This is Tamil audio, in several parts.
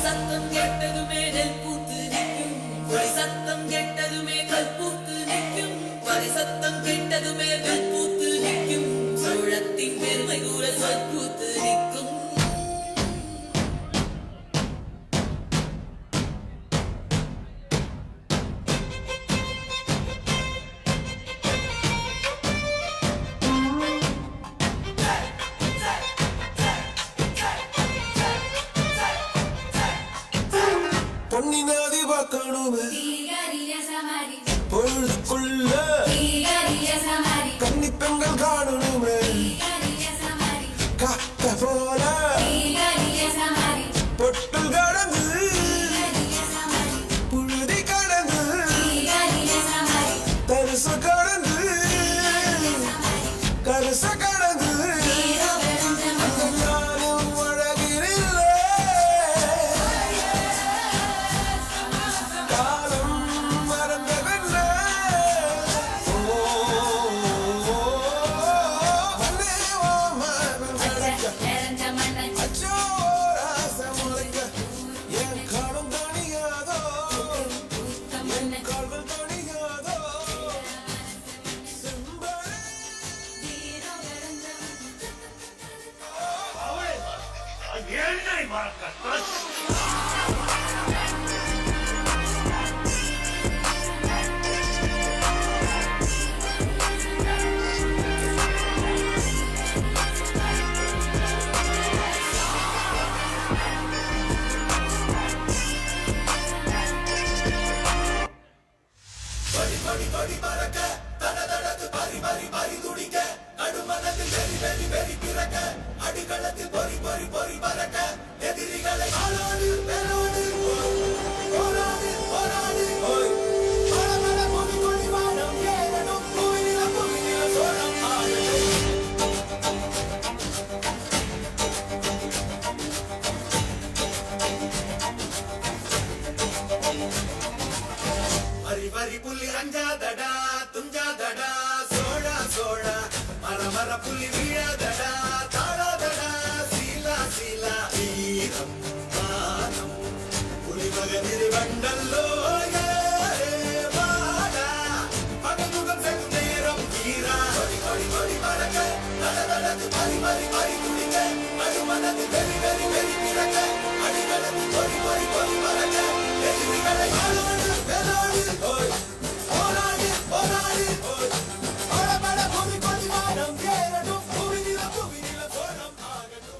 சத்தம் கேட்டதுமே நெல் பூத்து நிற்கும், ஒளி சத்தம் கேட்டதுமே கல் பூத்து நிற்கும், வரை சத்தம் கேட்டதுமே வெல் பூத்து நிற்கும், சோழத்தின் பெருமை கூற சொல் பூத்து நிற்கும். பொன்னினாதி பார்க்கணுமே பொழுதுக்குள்ள கன்னி பெண்கள் காணணுமே காத்த போல பொட்டல் கடந்து புழுதி கடந்து தரிச கடந்து கரிச கடந்து పులి రంజాదడా తుంజాదడా సోడా సోడా మర మర పులి వీడదడా తాళదడా శీలా శీలా వీరం మానం పులి మగనిరి బండల్లో వాడా పగముగం సెందేరం వీరా కొడి కొడి కొడి మరక దడదడదు పరి పరి పరి తుడిక అడుమనదు వెరి వెరి వెరి పిరక అడిగలదు కొడి కొడి కొడి మరక ఎదిరిగల ఆలోడు వెలోడు ఓయ్ ఓరాడి ఓరాడి ఓయ్ ఓడబడ భూమి కొడి వారం కేరడు భూమినిల కోణం ఆగడు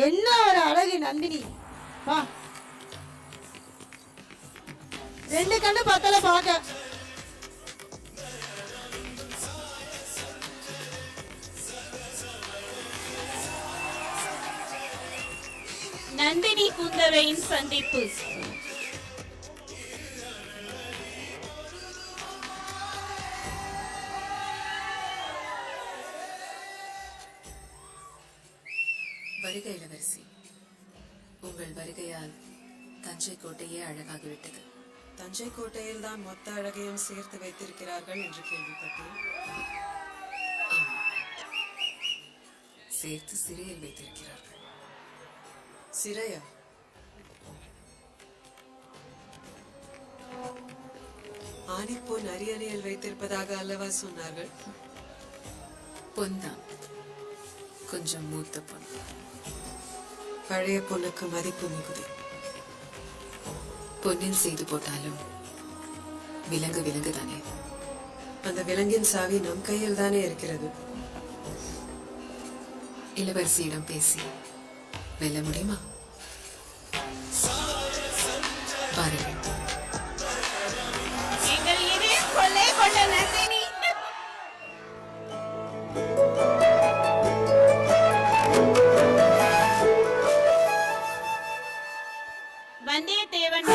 என்ன ஒரு அழகு நந்தினி, வா. ரெண்டு கண்ணு பத்தல பாக்க. நந்தினி குந்தவையின் சந்திப்பு. வருக இளவரசி, உங்கள் வருகையால் தஞ்சை கோட்டையே அழகாகிவிட்டது. தஞ்சை கோட்டையில் தான் மொத்த அழகையும் சேர்த்து வைத்திருக்கிறார்கள் என்று கேள்விப்பட்டேன். சேர்த்து சிறையில் வைத்திருக்கிறார்கள். சிறையா? ஆணிப்பொன் அரியணையில் வைத்திருப்பதாக அல்லவா சொன்னார்கள்? பொன்தான், கொஞ்சம் மூத்த பொன். பழைய பொண்ணுக்கு மதிப்பு மிகுதி. பொன்னில் செய்து போட்டாலும் விலங்கு விலங்கு தானே. அந்த விலங்கின் சாவி நம் கையில் தானே இருக்கிறது. இளவரசியிடம் பேசி வெல்ல முடியுமா? பாருங்கள். எங்கள் இதயம் கொள்ளை கொண்ட நந்தினி. வந்தியத்தேவன்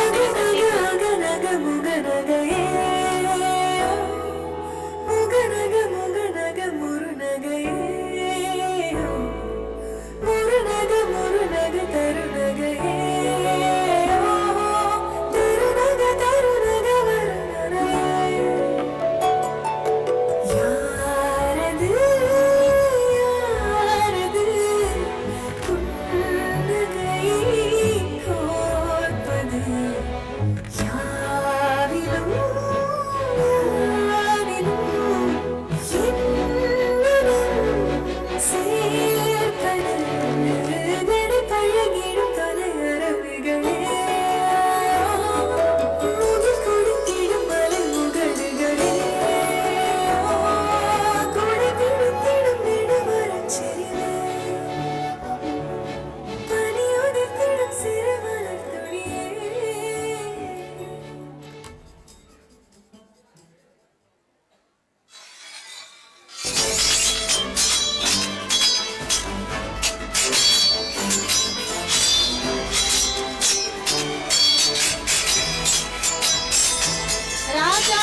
ராஜா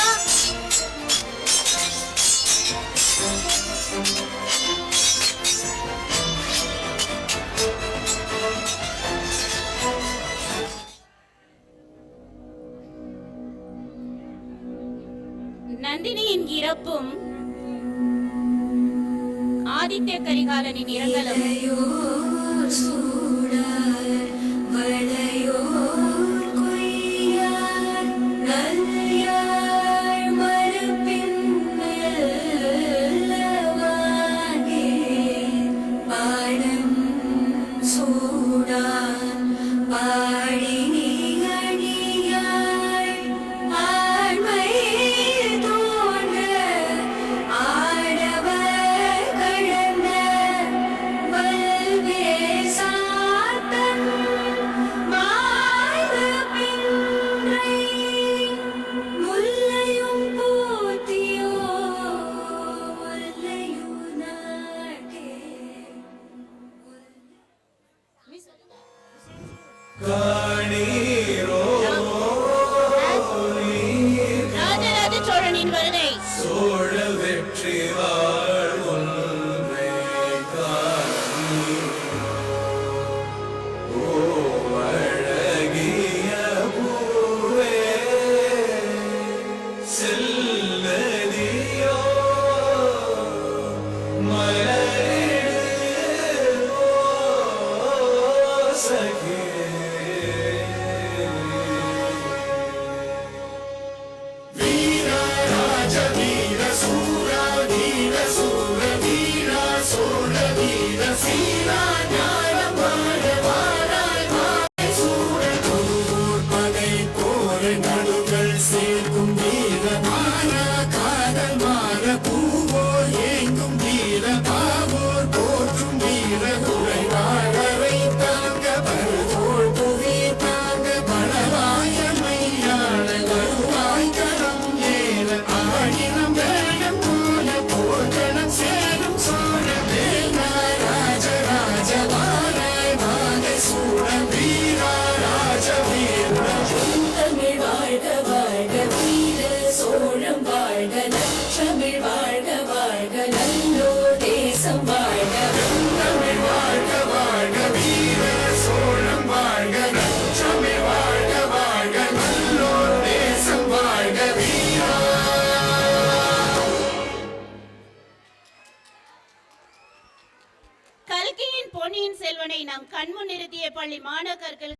நந்தினியின் இறப்பும் ஆதித்ய கரிகாலனின் இரங்கலும் ராஜராஜ சோழனின் வருகை. சோழ வெற்றி வாழ் ஒன்றை காணி. ஓ அழகிய பூவே செல்லதியோ மலரிடு ஓ சகியே. கல்கியின் பொன்னியின் செல்வனை நாம் கண்முன் நிறுத்திய பள்ளி மாணவர்கள்